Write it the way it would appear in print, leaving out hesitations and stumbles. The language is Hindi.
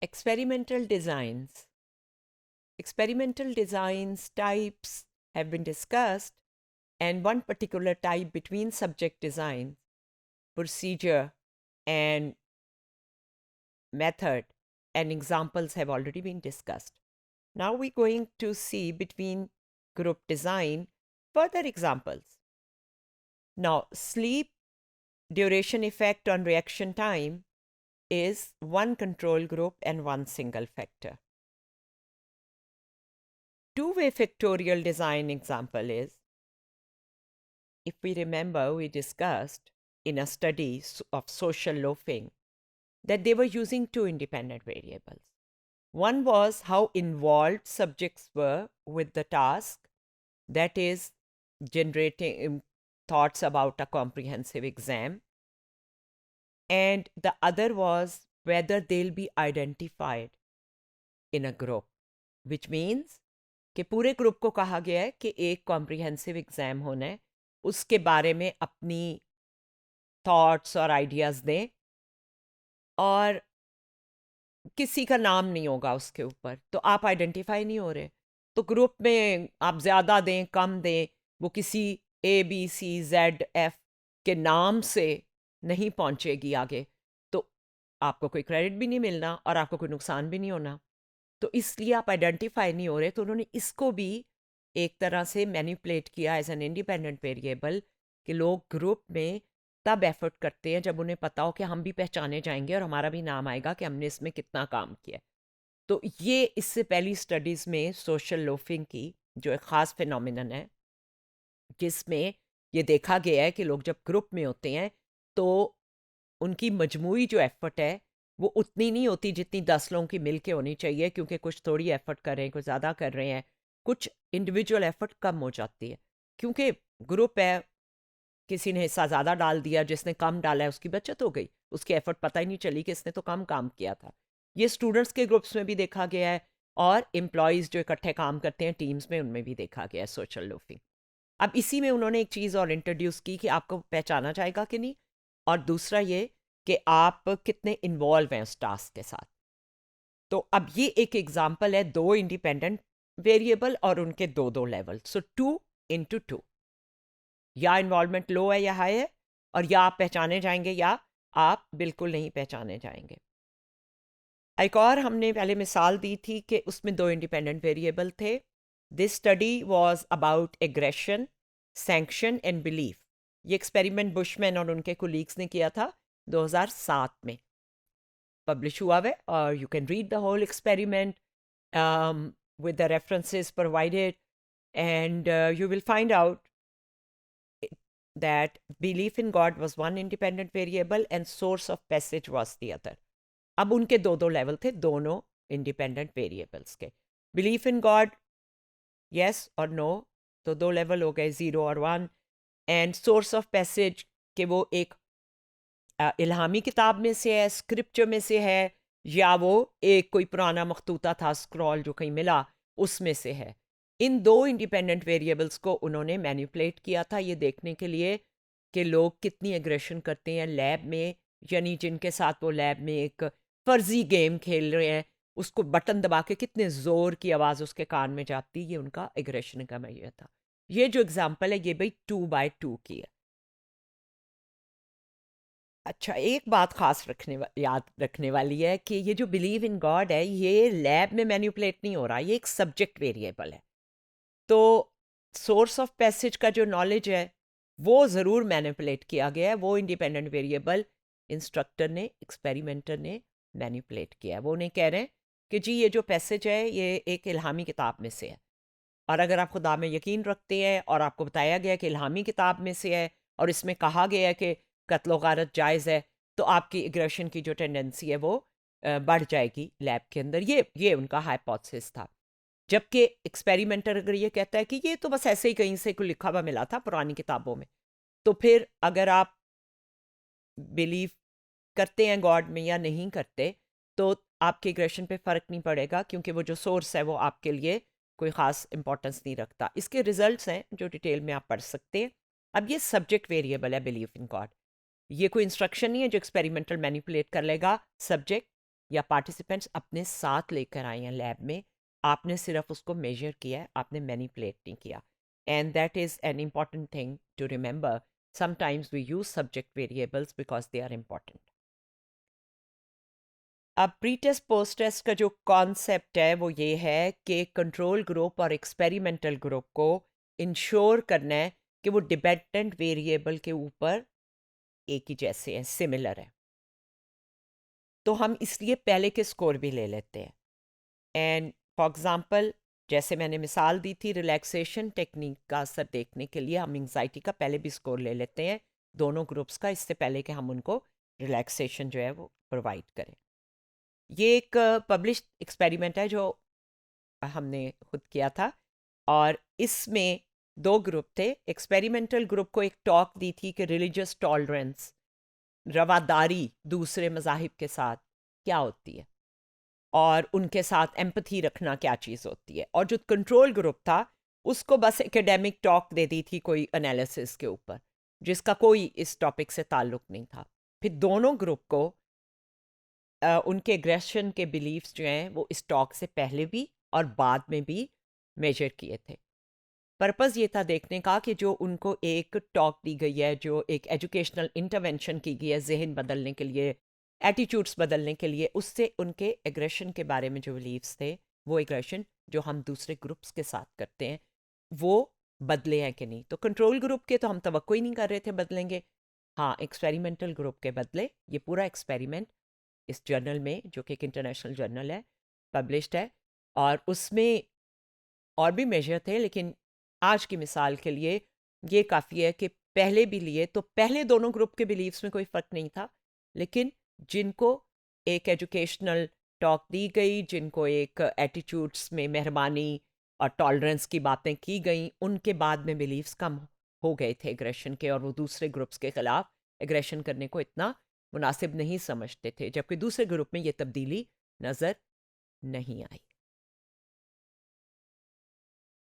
Experimental designs. Experimental designs types have been discussed, and one particular type between subject design, procedure, and method and examples have already been discussed. Now we're going to see between group design further examples. Now, sleep duration effect on reaction time is one control group and one single factor. Two-way factorial design example is, if we remember, we discussed in a study of social loafing that they were using two independent variables. One was how involved subjects were with the task, that is, generating thoughts about a comprehensive exam. And the other was whether they'll be identified in a group, which means कि पूरे ग्रुप को कहा गया है कि एक कॉम्प्रिहेंसिव एग्जाम होना है, उसके बारे में अपनी थॉट्स और आइडियाज़ दें और किसी का नाम नहीं होगा उसके ऊपर, तो आप आइडेंटिफाई नहीं हो रहे, तो ग्रुप में आप ज़्यादा दें कम दें, वो किसी ABCZF के नाम से नहीं पहुंचेगी आगे, तो आपको कोई क्रेडिट भी नहीं मिलना और आपको कोई नुकसान भी नहीं होना, तो इसलिए आप आइडेंटिफाई नहीं हो रहे, तो उन्होंने इसको भी एक तरह से मैनिपुलेट किया एज एन इंडिपेंडेंट वेरिएबल कि लोग ग्रुप में तब एफर्ट करते हैं जब उन्हें पता हो कि हम भी पहचाने जाएंगे और हमारा भी नाम आएगा कि हमने इसमें कितना काम किया। तो ये इससे पहली स्टडीज़ में सोशल लोफिंग की जो एक ख़ास फिनोमिनन है, जिसमें ये देखा गया है कि लोग जब ग्रुप में होते हैं तो उनकी मजमूई जो एफर्ट है वो उतनी नहीं होती जितनी 10 लोगों की मिल के होनी चाहिए, क्योंकि कुछ थोड़ी एफर्ट कर रहे हैं, कुछ ज़्यादा कर रहे हैं, कुछ इंडिविजुअल एफर्ट कम हो जाती है क्योंकि ग्रुप है, किसी ने हिस्सा ज़्यादा डाल दिया, जिसने कम डाला है उसकी बचत हो गई, उसकी एफर्ट पता ही नहीं चली कि इसने तो कम काम किया था। ये स्टूडेंट्स के ग्रुप्स में भी देखा गया है और एम्प्लॉयज़ जो इकट्ठे काम करते हैं टीम्स में, उनमें भी देखा गया है सोशल लोफिंग। अब इसी में उन्होंने एक चीज़ और इंट्रोड्यूस की कि आपको पहचाना जाएगा कि नहीं, और दूसरा ये कि आप कितने इन्वॉल्व हैं उस टास्क के साथ। तो अब ये एक एग्जाम्पल है दो इंडिपेंडेंट वेरिएबल और उनके दो दो लेवल, सो 2 into 2, या इन्वॉल्वमेंट लो है या हाई है, और या आप पहचाने जाएंगे या आप बिल्कुल नहीं पहचाने जाएंगे। एक और हमने पहले मिसाल दी थी कि उसमें दो इंडिपेंडेंट वेरिएबल थे। This study was about aggression, sanction and belief. ये एक्सपेरिमेंट बुशमैन और उनके कोलीग्स ने किया था 2007 में, पब्लिश हुआ है, और you can read the whole experiment with the references provided, and you will find out that belief in God was one independent variable and source of passage was the other. अब उनके दो दो लेवल थे दोनों इंडिपेंडेंट वेरिएबल्स के। बिलीफ इन गॉड यस और नो, तो दो लेवल हो गए 0 और 1, एंड सोर्स ऑफ पैसेज के वो एक इल्हामी किताब में से है, स्क्रिप्चर में से है, या वो एक कोई पुराना मखतूता था स्क्रॉल जो कहीं मिला उसमें से है। इन दो इंडिपेंडेंट वेरिएबल्स को उन्होंने मैनिपुलेट किया था ये देखने के लिए कि लोग कितनी एग्रेशन करते हैं लैब में, यानी जिनके साथ वो लैब में एक फर्जी गेम खेल रहे हैं, उसको बटन दबा के कितने ज़ोर की आवाज़ उसके कान में जाती, ये उनका एग्रेशन का मैयर था। ये जो एग्जाम्पल है ये भाई 2 by 2 की है। अच्छा, एक बात खास याद रखने वाली है कि ये जो बिलीव इन गॉड है ये लैब में मैनिपुलेट नहीं हो रहा, ये एक सब्जेक्ट वेरिएबल है। तो सोर्स ऑफ पैसेज का जो नॉलेज है वो ज़रूर मैनिपुलेट किया गया है, वो इंडिपेंडेंट वेरिएबल इंस्ट्रक्टर ने, एक्सपेरिमेंटर ने मैनिपुलेट किया है। वो उन्हें कह रहे हैं कि जी ये जो पैसेज है ये एक इल्हामी किताब में से है, और अगर आप खुदा में यकीन रखते हैं और आपको बताया गया कि इल्हामी किताब में से है और इसमें कहा गया है कि कत्ल गारत जायज़ है, तो आपकी एग्रेशन की जो टेंडेंसी है वो बढ़ जाएगी लैब के अंदर। ये उनका हाइपोथेसिस था। जबकि एक्सपेरिमेंटर अगर ये कहता है कि ये तो बस ऐसे ही कहीं से कोई लिखा हुआ मिला था पुरानी किताबों में, तो फिर अगर आप बिलीव करते हैं गॉड में या नहीं करते तो आपके एग्रेशन पे फ़र्क नहीं पड़ेगा, क्योंकि वो जो सोर्स है वो आपके लिए कोई ख़ास इंपॉर्टेंस नहीं रखता। इसके रिजल्ट्स हैं जो डिटेल में आप पढ़ सकते हैं। अब ये सब्जेक्ट वेरिएबल है बिलीव इन गॉड, ये कोई इंस्ट्रक्शन नहीं है जो एक्सपेरिमेंटल मैनिपुलेट कर लेगा सब्जेक्ट, या पार्टिसिपेंट्स अपने साथ लेकर आए हैं लैब में, आपने सिर्फ उसको मेजर किया है, आपने मैनिपुलेट नहीं किया. And that is an important thing to remember. Sometimes we use subject variables because they are important. अब प्री टेस्ट पोस्ट टेस्ट का जो कॉन्सेप्ट है वो ये है कि कंट्रोल ग्रुप और एक्सपेरिमेंटल ग्रुप को इंश्योर करना है कि वो डिपेंडेंट वेरिएबल के ऊपर एक ही जैसे हैं, सिमिलर है. तो हम इसलिए पहले के स्कोर भी ले लेते हैं. एंड फॉर एग्ज़ाम्पल, जैसे मैंने मिसाल दी थी रिलैक्सेशन टेक्निक का असर देखने के लिए हम एंग्जाइटी का पहले भी स्कोर ले लेते हैं दोनों ग्रुप्स का, इससे पहले कि हम उनको रिलैक्सेशन जो है वो प्रोवाइड करें. ये एक पब्लिश एक्सपेरिमेंट है जो हमने खुद किया था, और इसमें दो ग्रुप थे. एक्सपेरिमेंटल ग्रुप को एक टॉक दी थी कि रिलीजियस टॉलरेंस, रवादारी दूसरे मज़ाहिब के साथ क्या होती है, और उनके साथ एम्पथी रखना क्या चीज़ होती है. और जो कंट्रोल ग्रुप था उसको बस एकेडमिक टॉक दे दी थी कोई एनालिसिस के ऊपर जिसका कोई इस टॉपिक से ताल्लुक़ नहीं था. फिर दोनों ग्रुप को उनके एग्रेशन के बिलीव्स जो हैं वो इस टॉक से पहले भी और बाद में भी मेजर किए थे. पर्पज़ ये था देखने का कि जो उनको एक टॉक दी गई है, जो एक एजुकेशनल इंटरवेंशन की गई है जहन बदलने के लिए, एटीट्यूड्स बदलने के लिए, उससे उनके एग्रेशन के बारे में जो बिलीव्स थे, वो एग्रेशन जो हम दूसरे ग्रुप्स के साथ करते हैं वो बदले हैं कि नहीं. तो कंट्रोल ग्रुप के तो हम तवक्को ही नहीं कर रहे थे बदलेंगे. हाँ, एक्सपेरिमेंटल ग्रुप के बदले. ये पूरा एक्सपेरिमेंट इस जर्नल में, जो कि एक इंटरनेशनल जर्नल है, पब्लिश्ड है, और उसमें और भी मेजर थे, लेकिन आज की मिसाल के लिए ये काफ़ी है कि पहले भी लिए तो पहले दोनों ग्रुप के बिलीव्स में कोई फ़र्क नहीं था, लेकिन जिनको एक एजुकेशनल टॉक दी गई, जिनको एक एटीट्यूड्स में मेहरबानी और टॉलरेंस की बातें की गई, उनके बाद में बिलीव्स कम हो गए थे एग्रेशन के, और वो दूसरे ग्रुप्स के ख़िलाफ़ एग्रेशन करने को इतना मुनासिब नहीं समझते थे, जबकि दूसरे ग्रुप में ये तब्दीली नज़र नहीं आई.